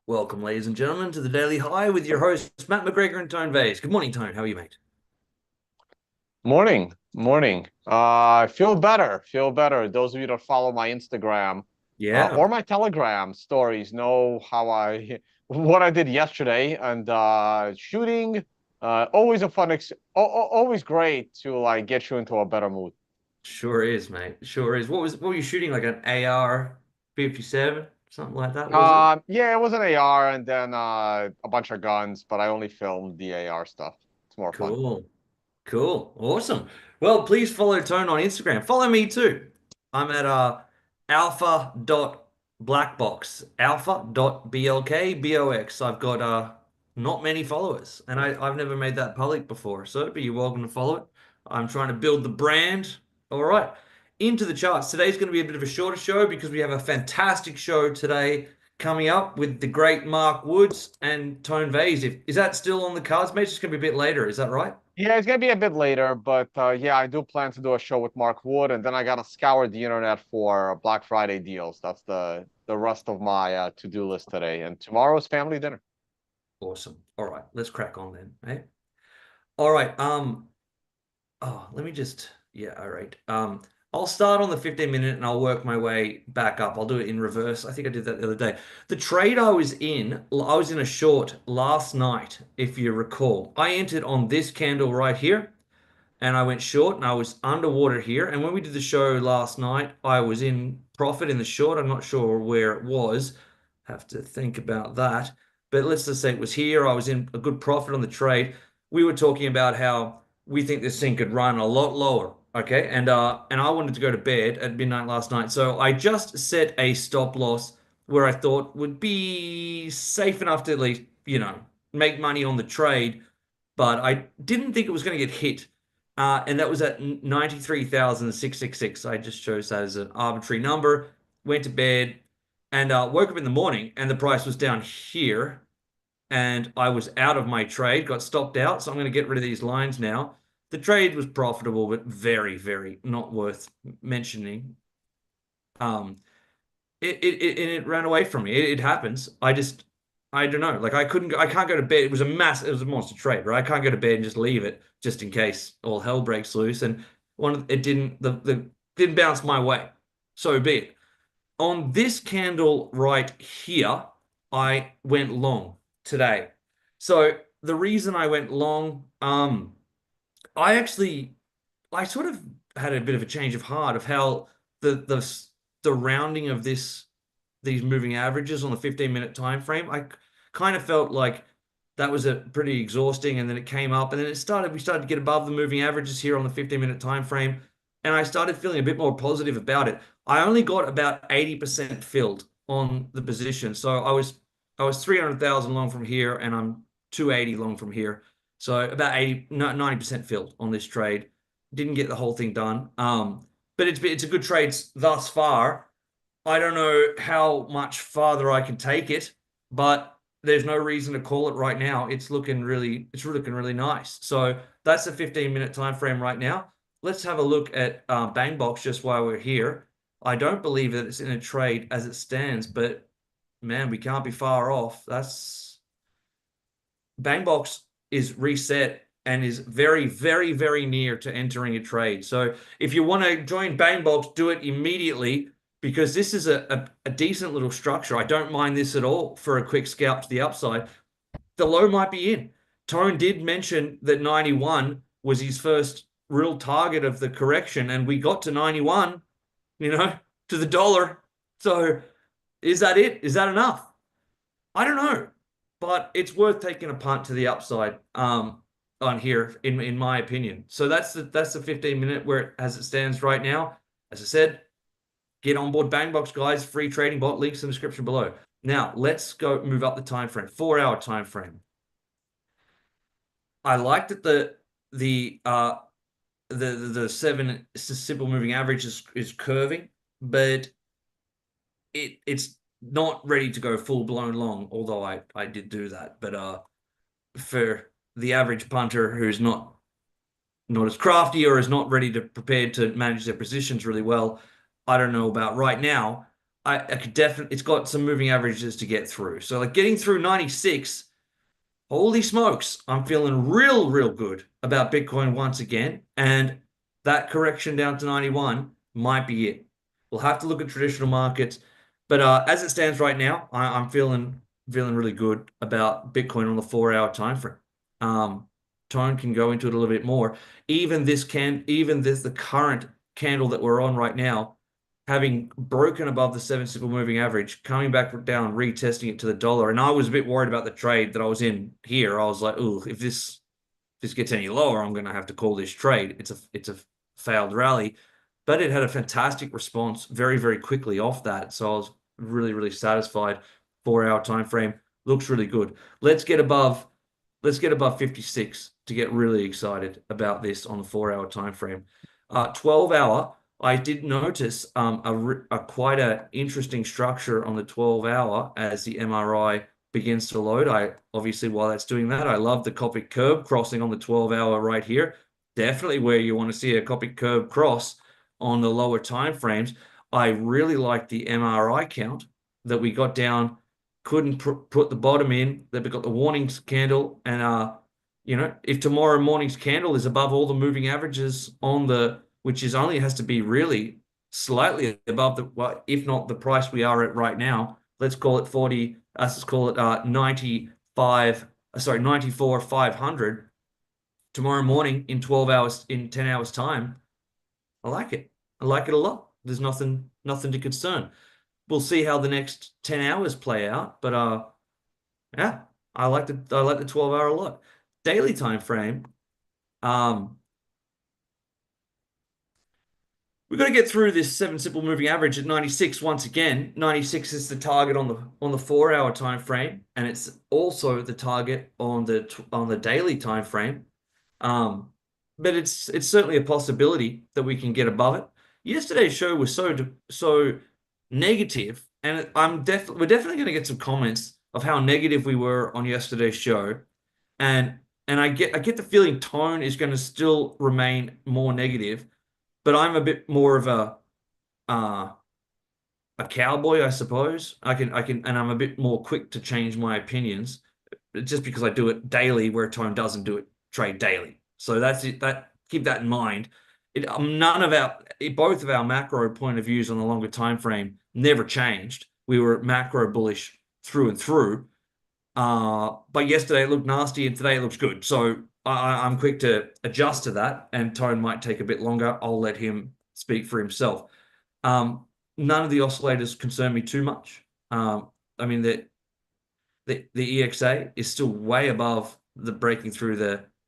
Welcome, ladies and gentlemen, to the Daily High with your hosts, Matt McGregor and Tone Vase. Good morning, Tone. How are you, mate? Morning, morning. Feel better, feel better. Those of you that follow my Instagram Yeah, or my Telegram stories know how I what I did yesterday. And shooting, always a fun, always great to like get you into a better mood. sure is, mate. Sure is. What were you shooting? Like an AR 57? Something like that, was it? Yeah, it was an AR and then a bunch of guns, but I only filmed the AR stuff. It's more fun. Cool. Cool. Awesome. Well, please follow Tone on Instagram. Follow me too. I'm at alpha.blackbox, alpha.blkbox. I've got not many followers, and I've never made that public before. So but you're welcome to follow it. I'm trying to build the brand. All right. Into the charts. Today's going to be a bit of a shorter show because we have a fantastic show today coming up with the great Mark Woods and Tone Vays. Is that still on the cards, mate? It's just going to be a bit later. Is that right? Yeah, it's gonna be a bit later, but yeah, I do plan to do a show with Mark Wood, and then I gotta scour the internet for Black Friday deals. That's the rest of my to-do list today. And tomorrow's family dinner. Awesome. All right, let's crack on then. Hey. All right. Let me just yeah, all right. I'll start on the 15 minute and I'll work my way back up. I'll do it in reverse. I think I did that the other day. The trade I was in a short last night, if you recall. I entered on this candle right here and I went short and I was underwater here. And when we did the show last night, I was in profit in the short. I'm not sure where it was. Have to think about that. But let's just say it was here. I was in a good profit on the trade. We were talking about how we think this thing could run a lot lower. Okay. And I wanted to go to bed at midnight last night. So I just set a stop loss where I thought would be safe enough to at least, make money on the trade, but I didn't think it was going to get hit. And that was at 93,666. I just chose that as an arbitrary number, went to bed, and woke up in the morning, and the price was down here. And I was out of my trade, got stopped out. So I'm going to get rid of these lines now. The trade was profitable, but very, very not worth mentioning. Um, it ran away from me. It happens. I don't know. Like I can't go to bed. It was a monster trade, right? I can't go to bed and just leave it just in case all hell breaks loose. And it didn't the didn't bounce my way. So be it. On this candle right here, I went long today. So the reason I went long, I actually I sort of had a bit of a change of heart of how the rounding of these moving averages on the 15-minute time frame. I kind of felt like that was a pretty exhausting, and then it came up, and then we started to get above the moving averages here on the 15-minute time frame, and I started feeling a bit more positive about it. I only got about 80% filled on the position, so I was 300,000 long from here, and I'm 280 long from here. So about 80, 90% filled on this trade. Didn't get the whole thing done. But it's a good trade thus far. I don't know how much farther I can take it, but there's no reason to call it right now. It's looking really nice. So that's the 15-minute time frame right now. Let's have a look at Bangbox just while we're here. I don't believe that it's in a trade as it stands, but man, we can't be far off. That's Bangbox is reset and is very, very, very near to entering a trade. So if you want to join Bangbox, do it immediately because this is a decent little structure. I don't mind this at all for a quick scalp to the upside. The low might be in. Tone did mention that 91 was his first real target of the correction, and we got to 91, to the dollar. So is that it? Is that enough? I don't know, but it's worth taking a punt to the upside on here, in my opinion. So that's the 15-minute where as it stands right now. As I said, get on board Bangbox, guys. Free trading bot links in the description below. Now let's go move up the time frame, 4 hour time frame. I like that the seven simple moving average is curving, but it's not ready to go full blown long, although I did do that. But for the average punter who's not as crafty or is not ready to prepared to manage their positions really well, I don't know about right now. I could definitely, it's got some moving averages to get through. So like getting through 96, holy smokes, I'm feeling real good about Bitcoin once again. And that correction down to 91 might be it. We'll have to look at traditional markets. But as it stands right now, I'm feeling really good about Bitcoin on the 4 hour time frame. Tone can go into it a little bit more. Even this the current candle that we're on right now, having broken above the 7 simple moving average, coming back down, retesting it to the dollar. And I was a bit worried about the trade that I was in here. I was like, "Ooh, if this gets any lower, I'm going to have to call this trade." It's a failed rally, but it had a fantastic response very quickly off that. So I was really satisfied. 4 hour time frame looks really good. Let's get above 56 to get really excited about this on the 4 hour time frame. 12 hour, I did notice a quite a interesting structure on the 12 hour as the MRI begins to load. I obviously, while that's doing that, I love the Copic curve crossing on the 12 hour right here. Definitely where you want to see a Copic curve cross on the lower time frames. I really like the MRI count that we got down, couldn't put the bottom in, that we got the warnings candle. And if tomorrow morning's candle is above all the moving averages on the, which is only has to be really slightly above the, well, if not the price we are at right now, let's call it 40, let's call it 95, sorry, 94 500 tomorrow morning in 12 hours, in 10 hours time. I like it. I like it a lot. There's nothing to concern. We'll see how the next 10 hours play out, but yeah, I like the 12 hour a lot. Daily time frame. Um, We've got to get through this 7 simple moving average at 96 once again. 96 is the target on the 4 hour time frame, and it's also the target on the daily time frame. Um, but it's certainly a possibility that we can get above it. Yesterday's show was so negative, and we're definitely going to get some comments of how negative we were on yesterday's show, and I get the feeling tone is going to still remain more negative, but I'm a bit more of uh, a cowboy, I suppose. And I'm a bit more quick to change my opinions just because I do it daily, where Tone doesn't do it trade daily. So that's it. Keep that in mind. Both of our macro point of views on the longer time frame never changed. We were macro bullish through and through. But yesterday it looked nasty, and today it looks good. So I'm quick to adjust to that, and Tone might take a bit longer. I'll let him speak for himself. None of the oscillators concern me too much. I mean, the EXA is still way above the breaking through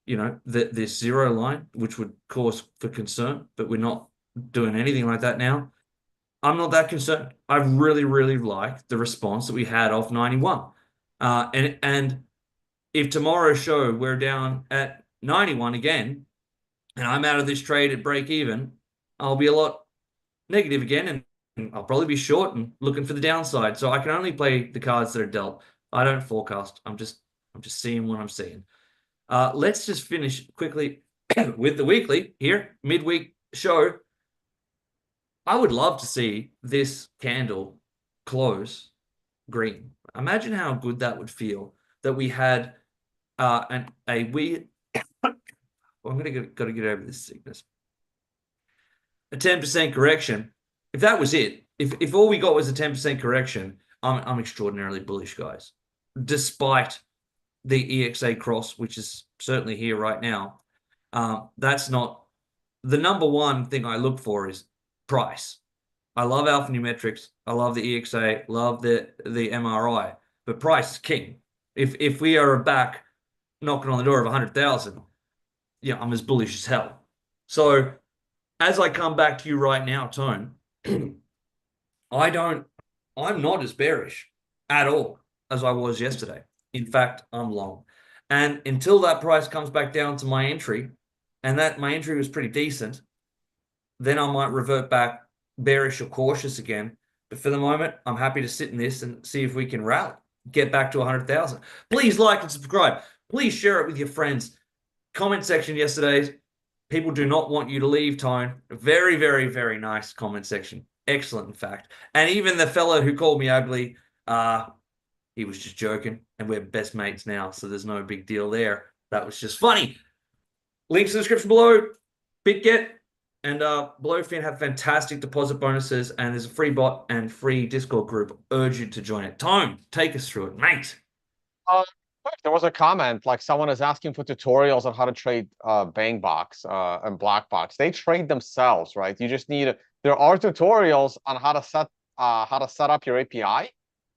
this zero line, which would cause for concern, but we're not doing anything like that now. I'm not that concerned. I really like the response that we had off 91. And if tomorrow's show we're down at 91 again, and I'm out of this trade at break even, I'll be a lot negative again, and I'll probably be short and looking for the downside. So I can only play the cards that are dealt. I don't forecast. I'm just seeing what I'm seeing. Let's just finish quickly with the weekly here, midweek show. I would love to see this candle close green. Imagine how good that would feel that we had I'm gonna gotta get over this sickness. A 10% correction. If that was it, if all we got was a 10% correction, I'm extraordinarily bullish, guys. Despite the EXA cross, which is certainly here right now, that's not the number one thing I look for is price. I love alphanumerics. I love the EXA, love the MRI, but price is king. If we are back knocking on the door of 100,000, yeah, I'm as bullish as hell. So as I come back to you right now, Tone, I'm not as bearish at all as I was yesterday. In fact, I'm long. And until that price comes back down to my entry, and that my entry was pretty decent, then I might revert back bearish or cautious again. But for the moment, I'm happy to sit in this and see if we can rally, get back to 100,000. Please like and subscribe. Please share it with your friends. Comment section yesterday. People do not want you to leave, Tone. Very nice comment section. Excellent, in fact. And even the fellow who called me ugly, he was just joking, and we're best mates now, so there's no big deal there. That was just funny. Links in the description below. BitGet and Blowfin have fantastic deposit bonuses, and there's a free bot and free Discord group. Urge you to join it. Tone, take us through it, mate. Quick, there was a comment like someone is asking for tutorials on how to trade Bang Box and Black Box. They trade themselves, right? You just need there are tutorials on how to set up your API.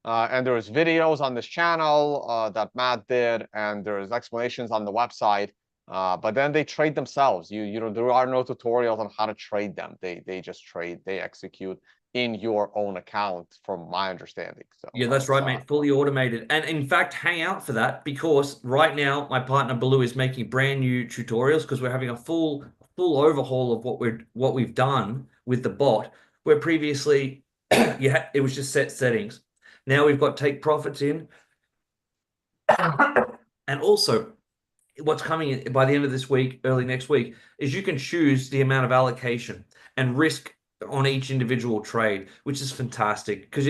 And there's videos on this channel that Matt did, and there's explanations on the website. But then they trade themselves. You know, there are no tutorials on how to trade them. They just trade, they execute in your own account, from my understanding. So Yeah, that's it's right, mate. Fully automated. And in fact, hang out for that because right now my partner Baloo is making brand new tutorials because we're having a full overhaul of what we've done with the bot. Where previously yeah, it was just set settings. Now we've got take profits in. And also what's coming by the end of this week, early next week, is you can choose the amount of allocation and risk on each individual trade, which is fantastic because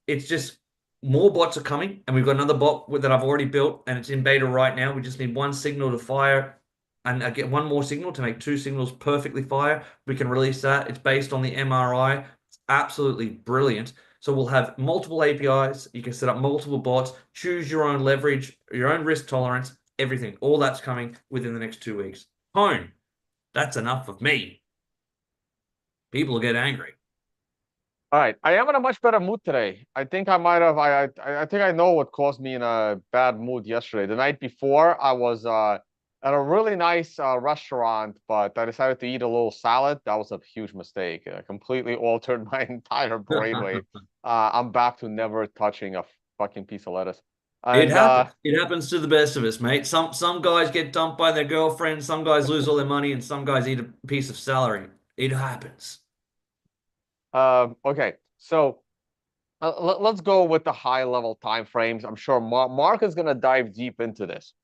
it's just more bots are coming, and we've got another bot that I've already built, and it's in beta right now. We just need one signal to fire, and I get one more signal to make two signals perfectly fire. We can release that. It's based on the MRI. It's absolutely brilliant. So we'll have multiple APIs. You can set up multiple bots, choose your own leverage, your own risk tolerance, everything. All that's coming within the next 2 weeks. Home. That's enough of me. People will get angry. all right. I am in a much better mood today. I think I might have. I think I know what caused me in a bad mood yesterday. The night before, I was at a really nice restaurant, but I decided to eat a little salad. That was a huge mistake. It completely altered my entire brainwave. I'm back to never touching a fucking piece of lettuce. It And happens. It happens to the best of us, mate. Some guys get dumped by their girlfriend, some guys lose all their money, and some guys eat a piece of celery. It happens. okay, so let's go with the high level time frames. I'm sure Mark is going to dive deep into this.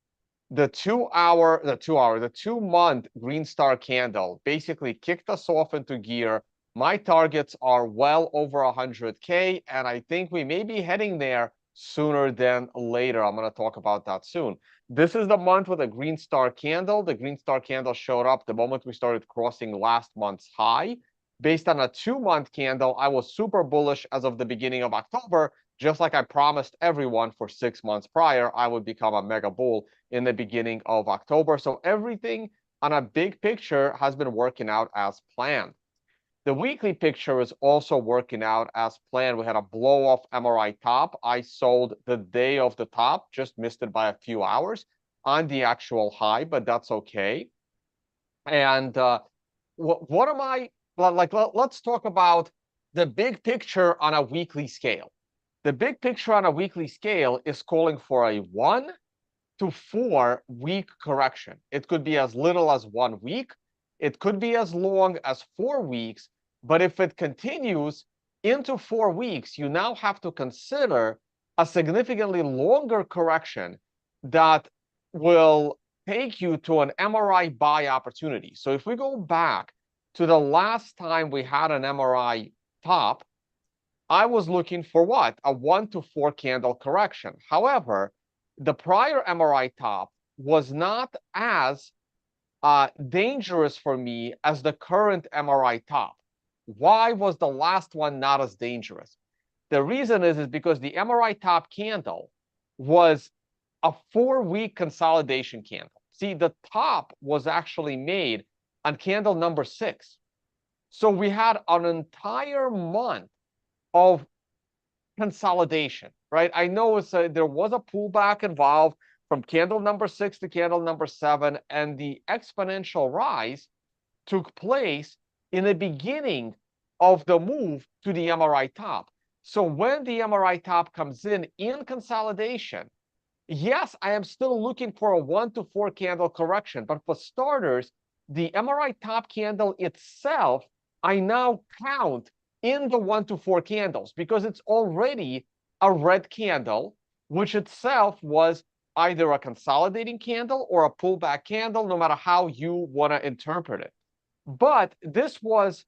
The 2 month green star candle basically kicked us off into gear. My targets are well over 100K, and I think we may be heading there sooner than later. I'm going to talk about that soon. This is the month with a green star candle. The green star candle showed up the moment we started crossing last month's high. Based on a 2 month candle, I was super bullish as of the beginning of October, just like I promised everyone for 6 months prior, I would become a mega bull in the beginning of October. So everything on a big picture has been working out as planned. The weekly picture is also working out as planned. We had a blow off MRI top. I sold the day of the top, just missed it by a few hours on the actual high, but that's okay. And what am I like? Let's talk about the big picture on a weekly scale. The big picture on a weekly scale is calling for a 1 to 4 week correction. It could be as little as 1 week. It could be as long as 4 weeks. But if it continues into 4 weeks, you now have to consider a significantly longer correction that will take you to an MRI buy opportunity. So if we go back to the last time we had an MRI top, I was looking for what? A 1 to 4 candle correction. However, the prior MRI top was not as dangerous for me as the current MRI top. Why was the last one not as dangerous? The reason is because the MRI top candle was a 4 week consolidation candle. See, the top was actually made on candle number 6. So we had an entire month of consolidation, right? I know there was a pullback involved from candle number 6 to candle number 7, and the exponential rise took place in the beginning of the move to the MRI top. So when the MRI top comes in consolidation, yes, I am still looking for a 1 to 4 candle correction, but for starters, the MRI top candle itself, I now count in the 1 to 4 candles because it's already a red candle, which itself was either a consolidating candle or a pullback candle, no matter how you want to interpret it. But this was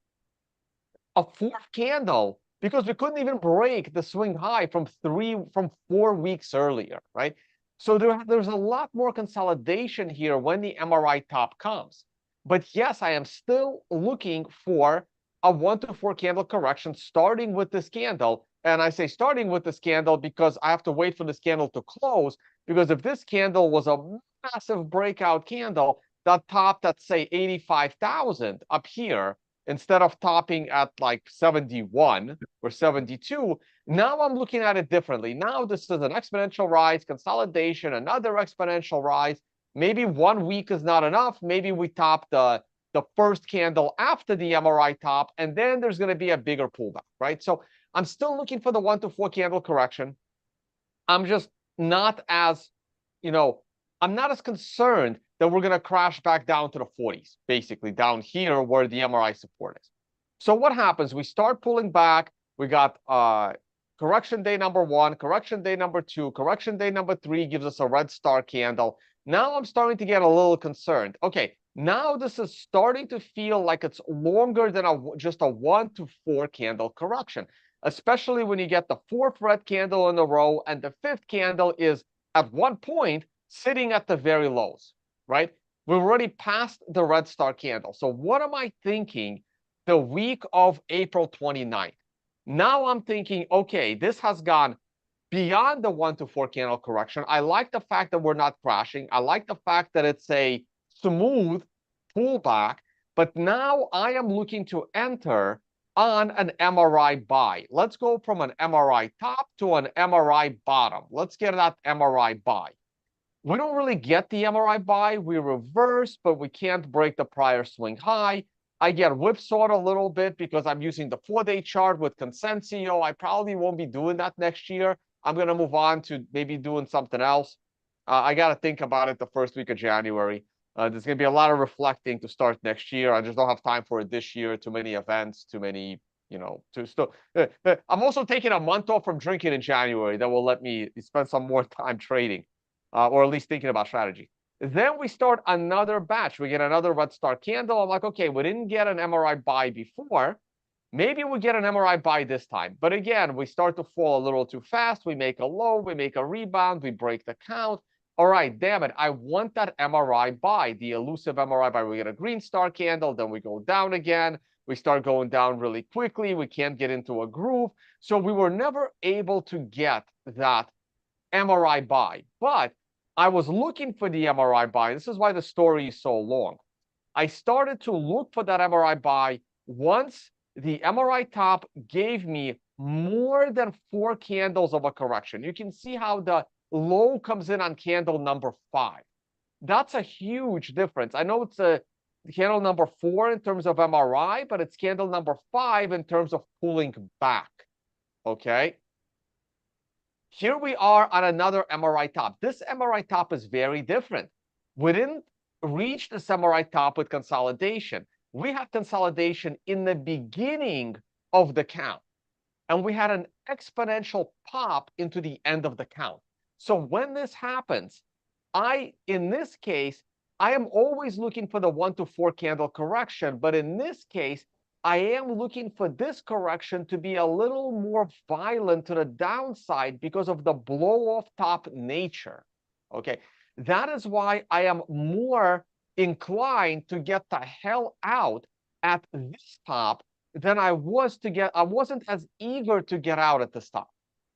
a fourth candle because we couldn't even break the swing high from 4 weeks earlier, right? So there's a lot more consolidation here when the MRI top comes. But yes, I am still looking for a 1 to 4 candle correction starting with this candle. And I say starting with this candle because I have to wait for this candle to close. Because if this candle was a massive breakout candle that topped at, say, 85,000 up here, instead of topping at like 71 or 72, now I'm looking at it differently. Now this is an exponential rise, consolidation, another exponential rise. Maybe 1 week is not enough. Maybe we top the first candle after the MRI top, and then there's going to be a bigger pullback, right? So I'm still looking for the 1 to 4 candle correction. I'm just not as, I'm not as concerned that we're going to crash back down to the 40s, basically down here where the MRI support is. So what happens? We start pulling back. We got correction day number 1, correction day number 2, correction day number 3 gives us a red star candle. Now I'm starting to get a little concerned. Okay, now this is starting to feel like it's longer than just a 1 to 4 candle correction, especially when you get the 4th red candle in a row and the 5th candle is at one point sitting at the very lows, right? We're already past the red star candle. So what am I thinking the week of April 29th? Now I'm thinking, okay, this has gone beyond the 1 to 4 candle correction. I like the fact that we're not crashing. I like the fact that it's a smooth pullback. But now I am looking to enter on an MRI buy. Let's go from an MRI top to an MRI bottom. Let's get that MRI buy. We don't really get the MRI buy. We reverse, but we can't break the prior swing high. I get whipsawed a little bit because I'm using the 4-day chart with Consensio. I probably won't be doing that next year. I'm going to move on to maybe doing something else. I got to think about it the first week of January. There's going to be a lot of reflecting to start next year. I just don't have time for it this year. Too many events, too many, to still. I'm also taking a month off from drinking in January that will let me spend some more time trading, or at least thinking about strategy. Then we start another batch. We get another red star candle. I'm like, okay, we didn't get an MRI buy before. Maybe we get an MRI buy this time. But again, we start to fall a little too fast. We make a low, we make a rebound, we break the count. All right, damn it. I want that MRI buy, the elusive MRI buy. We get a green star candle, then we go down again. We start going down really quickly. We can't get into a groove. So we were never able to get that MRI buy. But I was looking for the MRI buy. This is why the story is so long. I started to look for that MRI buy once the MRI top gave me more than 4 candles of a correction. You can see how the low comes in on candle number 5. That's a huge difference. I know it's a candle number 4 in terms of MRI, but it's candle number 5 in terms of pulling back. Okay. Here we are on another MRI top. This MRI top is very different. We didn't reach this MRI top with consolidation. We had consolidation in the beginning of the count, and we had an exponential pop into the end of the count. So when this happens, in this case, I am always looking for the 1 to 4 candle correction, but in this case, I am looking for this correction to be a little more violent to the downside because of the blow-off top nature. Okay, that is why I am more inclined to get the hell out at this top than I wasn't as eager to get out at this top.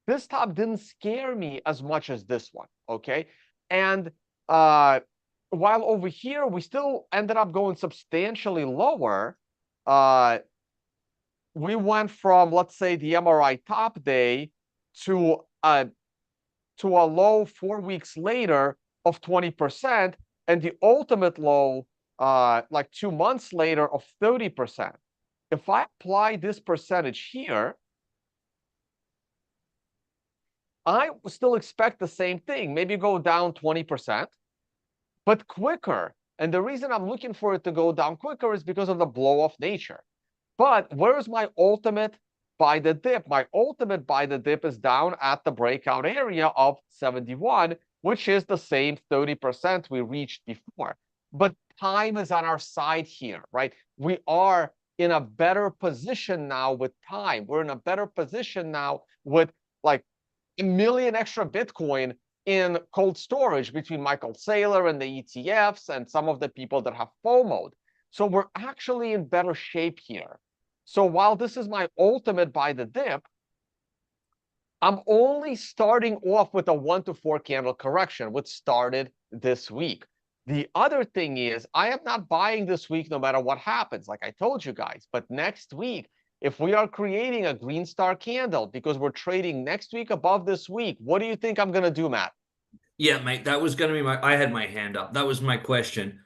This top didn't scare me as much as this one, okay? And while over here, we still ended up going substantially lower, we went from, let's say, the MRI top day to a low 4 weeks later of 20%, and the ultimate low, like 2 months later, of 30%. If I apply this percentage here, I still expect the same thing, maybe go down 20%, but quicker. And the reason I'm looking for it to go down quicker is because of the blow-off nature. But where's my ultimate buy the dip? My ultimate buy the dip is down at the breakout area of 71, which is the same 30% we reached before. But time is on our side here, right? We are in a better position now with time. We're in a better position now with like a million extra Bitcoin in cold storage between Michael Saylor and the ETFs and some of the people that have FOMO'd. So we're actually in better shape here. So while this is my ultimate buy the dip, I'm only starting off with a 1 to 4 candle correction, which started this week. The other thing is, I am not buying this week no matter what happens, like I told you guys. But next week, if we are creating a green star candle because we're trading next week above this week, what do you think I'm going to do, Matt? Yeah, mate, that was going to be I had my hand up. That was my question.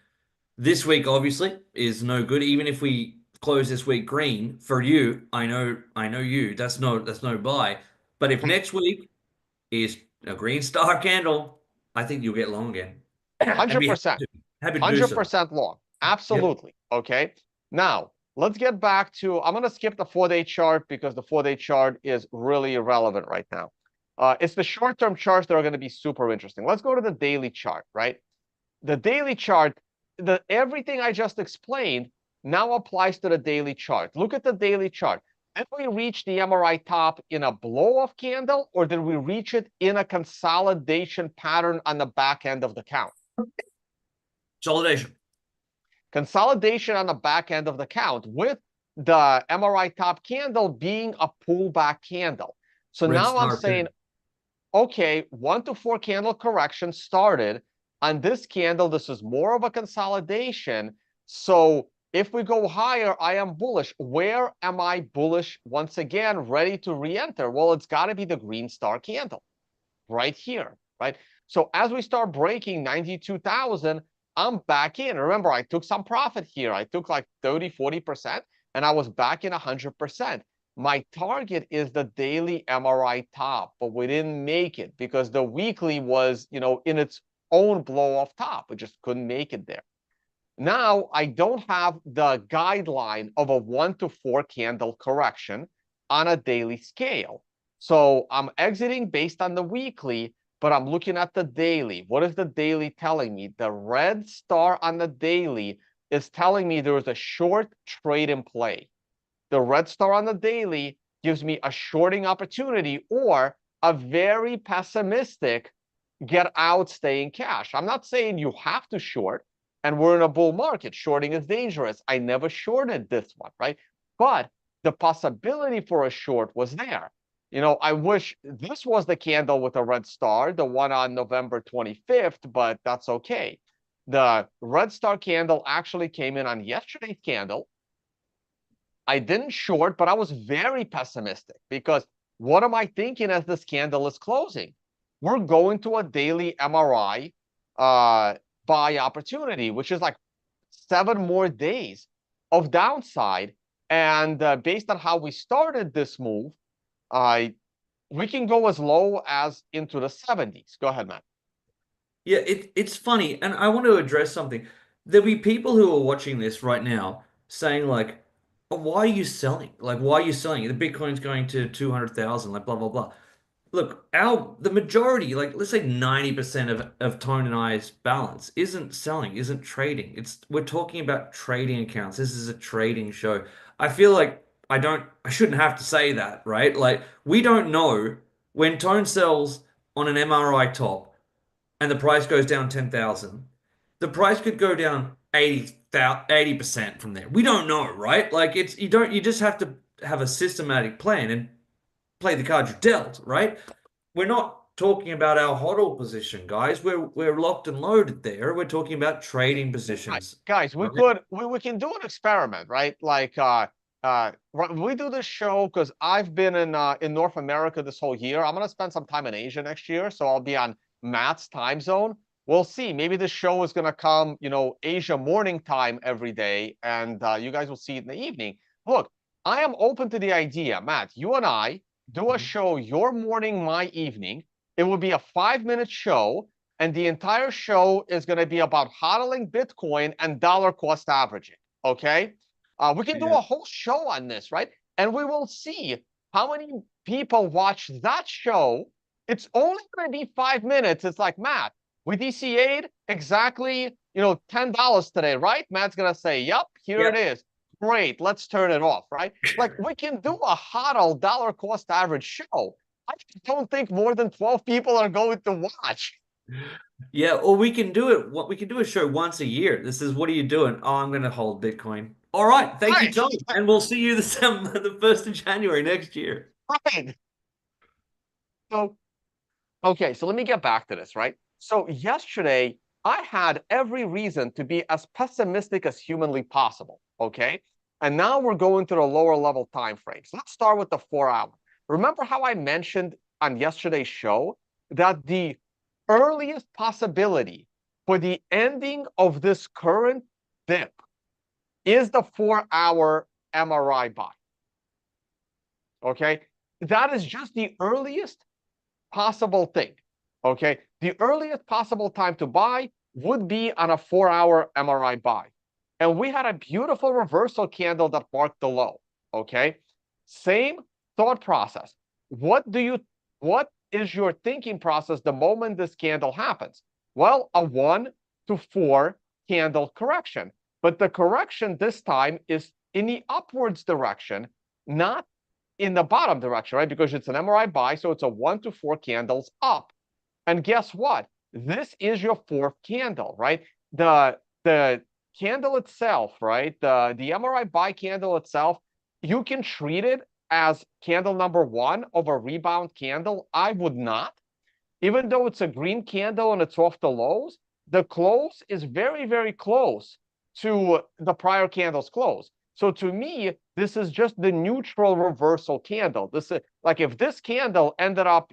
This week, obviously, is no good. Even if we close this week green, for you, I know you. That's no buy. But if next week is a green star candle, I think you'll get long again. I'd be 100%. happy to do so. 100% long. Yep. Absolutely. Okay. Now, let's get back to, I'm going to skip the 4-day chart because the 4-day chart is really irrelevant right now. It's the short-term charts that are going to be super interesting. Let's go to the daily chart, right? The daily chart, everything I just explained now applies to the daily chart. Look at the daily chart. Did we reach the MRI top in a blow-off candle, or did we reach it in a consolidation pattern on the back end of the count? Consolidation. Consolidation on the back end of the count with the MRI top candle being a pullback candle. So Red now I'm star saying, pin. okay, 1 to 4 candle correction started on this candle. This is more of a consolidation. So if we go higher, I am bullish. Where am I bullish? Once again, ready to re-enter? Well, it's got to be the green star candle right here, right? So as we start breaking 92,000, I'm back in. Remember, I took some profit here. I took like 30, 40%, and I was back in 100%. My target is the daily MRI top, but we didn't make it because the weekly was, in its own blow off top. We just couldn't make it there. Now, I don't have the guideline of a 1 to 4 candle correction on a daily scale. So I'm exiting based on the weekly, but I'm looking at the daily. What is the daily telling me? The red star on the daily is telling me there is a short trade in play. The red star on the daily gives me a shorting opportunity or a very pessimistic get out, stay in cash. I'm not saying you have to short, and we're in a bull market. Shorting is dangerous. I never shorted this one, right? But the possibility for a short was there. I wish this was the candle with a red star, the one on November 25th, but that's okay. The red star candle actually came in on yesterday's candle. I didn't short, but I was very pessimistic because what am I thinking as this candle is closing? We're going to a daily MRI buy opportunity, which is like 7 more days of downside. And based on how we started this move, we can go as low as into the 70s. Go ahead, Matt. Yeah, it's funny, and I want to address something. There'll be people who are watching this right now saying like, "Oh, why are you selling? Like, why are you selling? The Bitcoin's going to 200,000, like blah blah blah." Look, the majority, like let's say 90% of Tone and I's balance isn't selling, isn't trading. We're talking about trading accounts. This is a trading show. I feel like I shouldn't have to say that, right? Like we don't know when Tone sells on an MRI top and the price goes down 10,000, the price could go down 80% from there. We don't know, right? Like you just have to have a systematic plan and play the cards you're dealt, right? We're not talking about our hodl position, guys. We're locked and loaded there. We're talking about trading positions. Guys, Right? we can do an experiment, right? Like we do this show because I've been in North America this whole year. I'm gonna spend some time in Asia next year, so I'll be on Matt's time zone. We'll see. Maybe this show is gonna come, Asia morning time every day, and you guys will see it in the evening. Look, I am open to the idea, Matt. You and I do a Mhm. show your morning, my evening. It will be a 5-minute show, and the entire show is going to be about hodling Bitcoin and dollar cost averaging. Okay, we can do Yeah. a whole show on this, right? And we will see how many people watch that show. It's only going to be 5 minutes. It's like, Matt, we DCA'd exactly, $10 today, right? Matt's going to say, yep, here it Yep. is. great, let's turn it off, right? Like we can do a HODL dollar cost average show. I don't think more than 12 people are going to watch. Yeah, or we can do it. What we can do a show once a year. This is what are you doing? Oh, I'm going to hold Bitcoin. All right, thank you, Right, Tom, and we'll see you the 1st of January next year. right. So, okay, so let me get back to this, right? So yesterday, I had every reason to be as pessimistic as humanly possible, okay? And now we're going to the lower level time frames. Let's start with the 4 hour. Remember how I mentioned on yesterday's show that the earliest possibility for the ending of this current dip is the 4 hour MRI buy, okay? That is just the earliest possible thing. Okay, the earliest possible time to buy would be on a 4 hour MRI buy. And we had a beautiful reversal candle that marked the low. Okay, same thought process. What is your thinking process the moment this candle happens? Well, a 1 to 4 candle correction. But the correction this time is in the upwards direction, not in the bottom direction, right? Because it's an MRI buy, so it's a 1 to 4 candles up. And guess what? This is your fourth candle, right? The candle itself, right? The MRI buy candle itself, you can treat it as candle number one of a rebound candle. I would not. Even though it's a green candle and it's off the lows, the close is very, very close to the prior candle's close. So to me, this is just the neutral reversal candle. This is like if this candle ended up,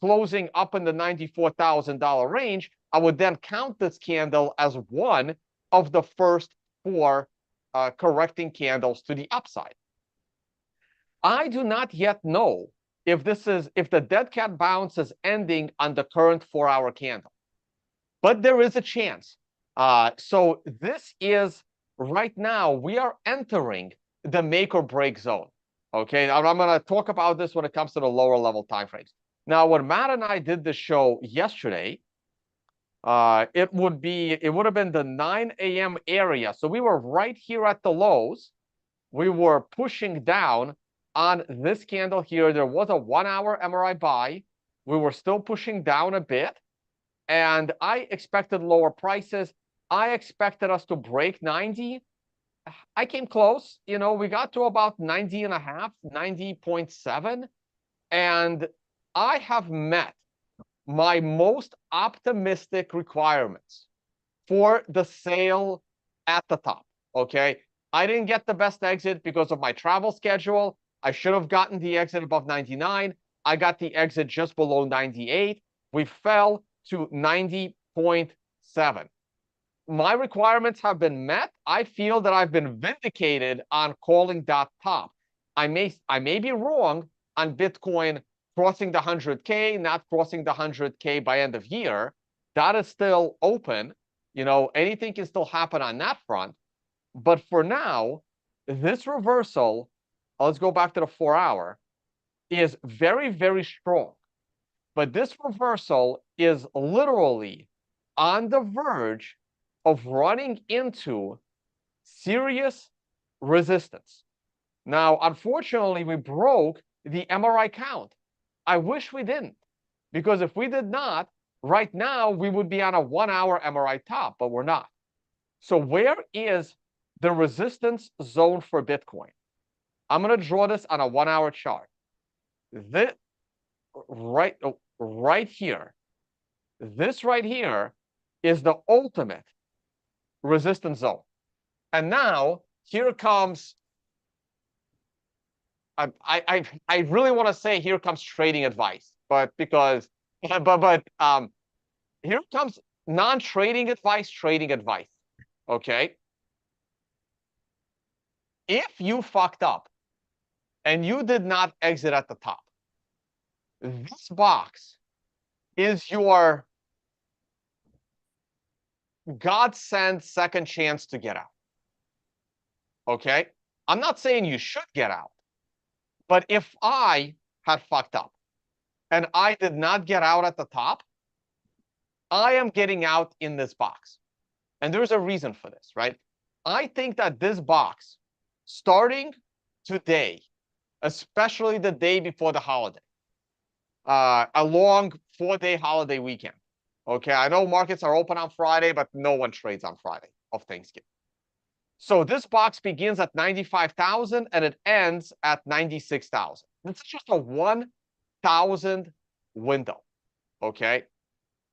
closing up in the $94,000 range, I would then count this candle as one of the first four correcting candles to the upside. I do not yet know if the dead cat bounce is ending on the current 4 hour candle, but there is a chance. So this is right now we are entering the make or break zone. Okay, I'm going to talk about this when it comes to the lower level time frames. Now, when Matt and I did the show yesterday, it would have been the 9 a.m. area. So we were right here at the lows. We were pushing down on this candle here. There was a 1 hour MRI buy. We were still pushing down a bit. And I expected lower prices. I expected us to break 90. I came close. We got to about 90 and a half, 90.7. And I have met my most optimistic requirements for the sale at the top. Okay. I didn't get the best exit because of my travel schedule. I should have gotten the exit above 99. I got the exit just below 98. We fell to 90.7. My requirements have been met. I feel that I've been vindicated on calling that top. I may be wrong on Bitcoin crossing the 100K, not crossing the 100K by end of year. That is still open. Anything can still happen on that front. But for now, this reversal, let's go back to the 4 hour, is very, very strong. But this reversal is literally on the verge of running into serious resistance. Now, unfortunately, we broke the MRI count. I wish we didn't, because if we did not, right now we would be on a 1 hour MRI top, but we're not. So where is the resistance zone for Bitcoin? I'm going to draw this on a 1 hour chart. This right here. This right here is the ultimate resistance zone. And now here comes, I really want to say here comes trading advice, but here comes non-trading advice, trading advice. Okay. If you fucked up and you did not exit at the top, this box is your godsend second chance to get out. Okay. I'm not saying you should get out, but if I had fucked up and I did not get out at the top, I am getting out in this box. And there's a reason for this, right? I think that this box starting today, especially the day before the holiday, a long 4-day holiday weekend. Okay, I know markets are open on Friday, but no one trades on Friday of Thanksgiving. So this box begins at 95,000 and it ends at 96,000. It's just a 1,000 window. Okay,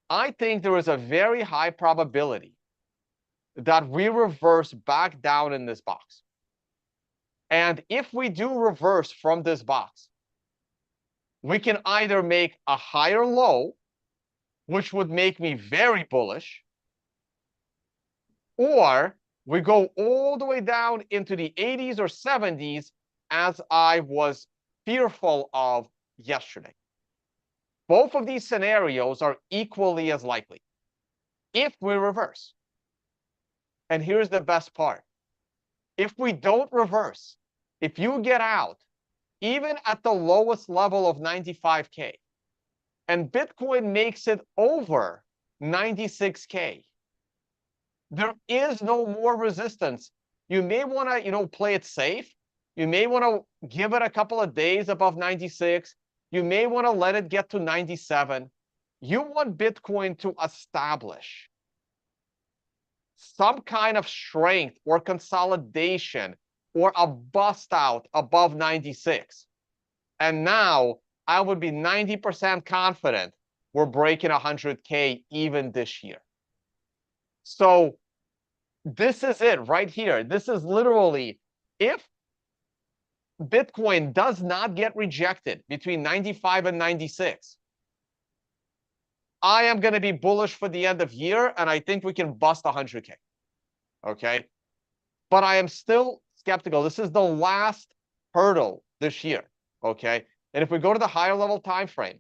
I think there is a very high probability that we reverse back down in this box. And if we do reverse from this box, we can either make a higher low, which would make me very bullish, or we go all the way down into the 80s or 70s as I was fearful of yesterday. Both of these scenarios are equally as likely if we reverse. And here's the best part. If we don't reverse, if you get out, even at the lowest level of 95K, and Bitcoin makes it over 96K, there is no more resistance. You may want to, play it safe. You may want to give it a couple of days above 96. You may want to let it get to 97. You want Bitcoin to establish some kind of strength or consolidation or a bust out above 96. And now I would be 90% confident we're breaking 100K even this year. So this is it right here. This is literally, if Bitcoin does not get rejected between 95 and 96, I am going to be bullish for the end of year, and I think we can bust 100K. Okay? But I am still skeptical. This is the last hurdle this year. Okay? And if we go to the higher level time frame,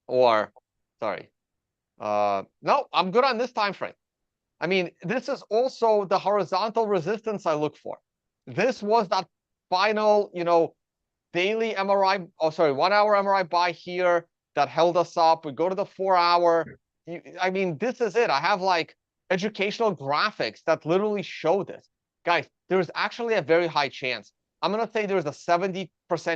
or, sorry, no, I'm good on this time frame. I mean, this is also the horizontal resistance I look for. This was that final, daily MRI, 1 hour MRI buy here that held us up. We go to the 4 hour. I mean, this is it. I have like educational graphics that literally show this. Guys, there's actually a very high chance. I'm going to say there's a 70%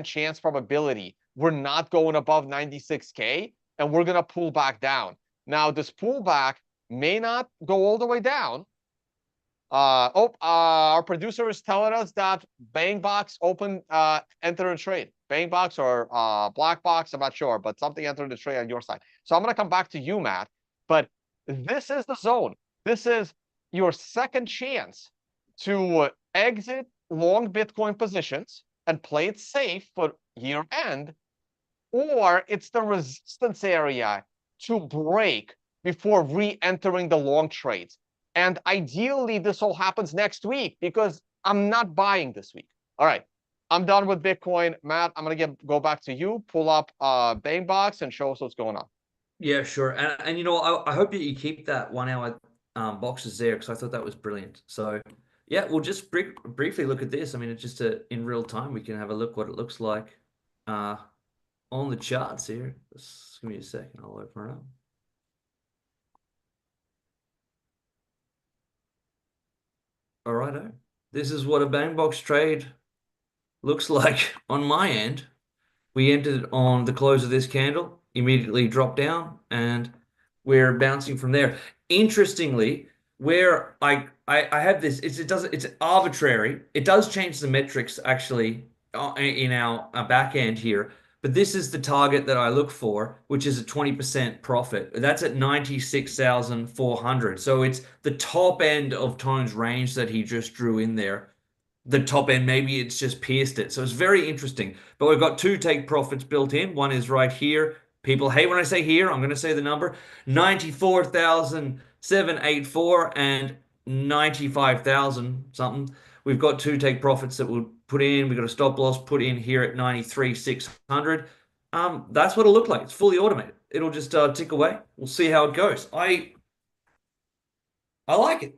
chance probability we're not going above 96K and we're going to pull back down. Now, this pullback may not go all the way down. Our producer is telling us that BangBox open enter a trade. BangBox or Black Box, I'm not sure, but something entered the trade on your side. So I'm going to come back to you, Matt. But this is the zone. This is your second chance to exit long Bitcoin positions and play it safe for year end, or it's the resistance area to break before re-entering the long trades. And ideally, this all happens next week because I'm not buying this week. All right, I'm done with Bitcoin. Matt, I'm going to go back to you, pull up BangBox and show us what's going on. Yeah, sure. And I hope that you keep that 1 hour boxes there, because I thought that was brilliant. So yeah, we'll just briefly look at this. I mean, it's just in real time, we can have a look what it looks like on the charts here. Just give me a second. I'll open it up. All righto. This is what a BangBox trade looks like on my end. We entered on the close of this candle, immediately dropped down, and we're bouncing from there. Interestingly, where I have this, it's arbitrary. It does change the metrics actually in our back end here, but this is the target that I look for, which is a 20% profit. That's at 96,400. So it's the top end of Tone's range that he just drew in there. The top end, maybe it's just pierced it. So it's very interesting. But we've got two take profits built in. One is right here. People hate when I say here. I'm going to say the number 94,784 and 95,000 something. We've got two take profits that we'll put in. We've got a stop loss put in here at 93,600. That's what it'll look like. It's fully automated. It'll just tick away. We'll see how it goes. I like it.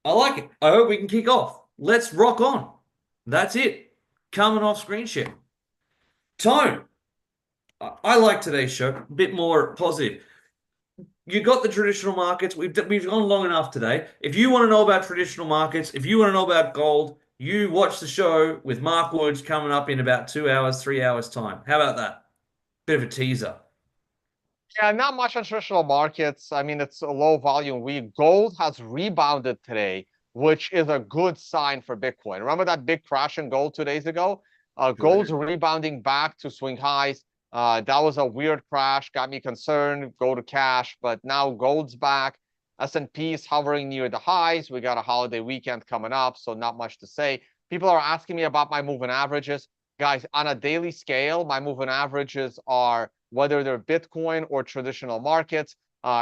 I like it. I hope we can kick off. Let's rock on. That's it. Coming off screen share. Tone, I like today's show. A bit more positive. You got the traditional markets. We've gone long enough today. If you want to know about traditional markets, if you want to know about gold, You watch the show with Mark Woods coming up in about 2 hours, 3 hours time. How about that? Bit of a teaser. Yeah, not much on traditional markets. I mean, it's a low volume week. Gold has rebounded today, which is a good sign for Bitcoin. Remember that big crash in gold 2 days ago? Sure Gold's do. rebounding back to swing highs. That was a weird crash, got me concerned, go to cash, but now gold's back. S&P is hovering near the highs. We got a holiday weekend coming up, so not much to say. People are asking me about my moving averages. Guys, on a daily scale, my moving averages are whether they're Bitcoin or traditional markets.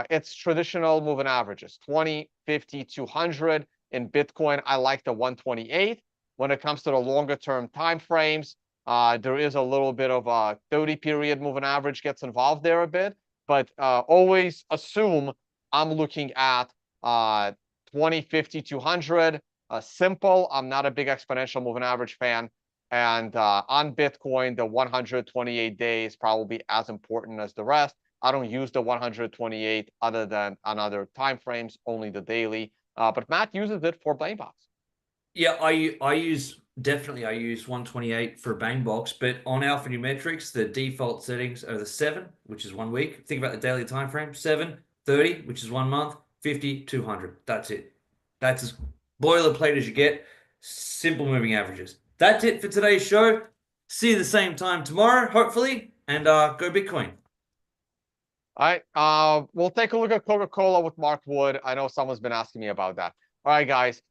It's traditional moving averages 20, 50, 200. In Bitcoin, I like the 128. When it comes to the longer term time frames, there is a little bit of a 30 period moving average gets involved there a bit, but always assume I'm looking at 20, 50, 200. Simple. I'm not a big exponential moving average fan. And on Bitcoin, the 128 days probably as important as the rest. I don't use the 128 other than on other time frames, only the daily. But Matt uses it for Blame Box. Yeah, I use definitely I use 128 for Bang Box, but on alphanumerics, the default settings are the 7, which is 1 week. Think about the daily time frame, 7, 30, which is 1 month, 50, 200. That's it. That's as boilerplate as you get. Simple moving averages. That's it for today's show. See you the same time tomorrow, hopefully, and go Bitcoin. All right. We'll take a look at Coca-Cola with Mark Wood. I know someone's been asking me about that. All right, guys.